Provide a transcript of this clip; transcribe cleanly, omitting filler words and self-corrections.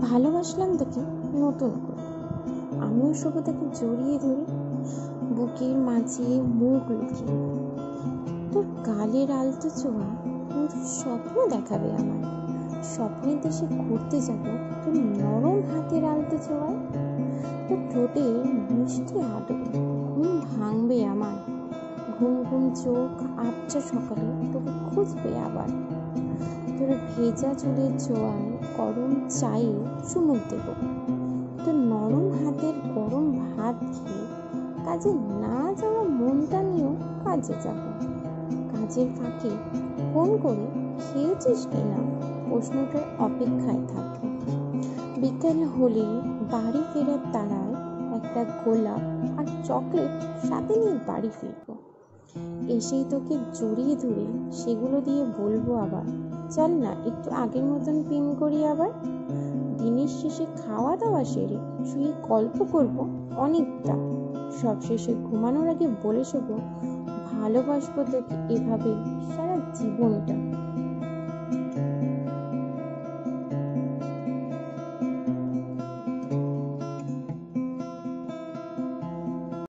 ভালোবাসলাম তোকে নতুন করে। আমিও শুভ তাকে জড়িয়ে ধরি, বুকের মাঝে মুখ লুকিয়ে। তোর গালের আলতো ছোঁয়া মধুর স্বপ্ন দেখাবে আমার। স্বপ্নের দেশে ঘুরতে যাব তোর নরম হাতের আলতো ছোঁয়ায়। তোর ঠোঁটের মিষ্টি আদর ঘুম ভাঙবে আমার। ঘুম ঘুম চোখ আবছা সকালে তোকে খুঁজবে আবার। তোর ভেজা চুলের ছোঁয়ায় গরম চায়ে চুমুক দেব। তোর নরম হাতের গরম ভাত খেয়ে কাজে না যাওয়া মনটা নিয়েও কাজে যাব। কাজের ফাঁকে ফোন করে খেয়েছিস কিনা প্রশ্নটার অপেক্ষায় থাকবো। বিকেল হলে বাড়ি ফেরার তাড়ায় একটা গোলাপ আর চকলেট সাথে নিয়ে বাড়ি ফিরবো। এসেই তোকে জড়িয়ে ধরে সেগুলো দিয়ে বলবো আবার, চল না একটু আগের মতন প্রেম করি আবার। দিনের শেষে খাওয়া দাওয়া সেরে শুয়ে গল্প করব অনেকটা। সব শেষে ঘুমানোর আগে বলে শোবো, ভালোবাসবো তোকে এভাবে সারা জীবনটা।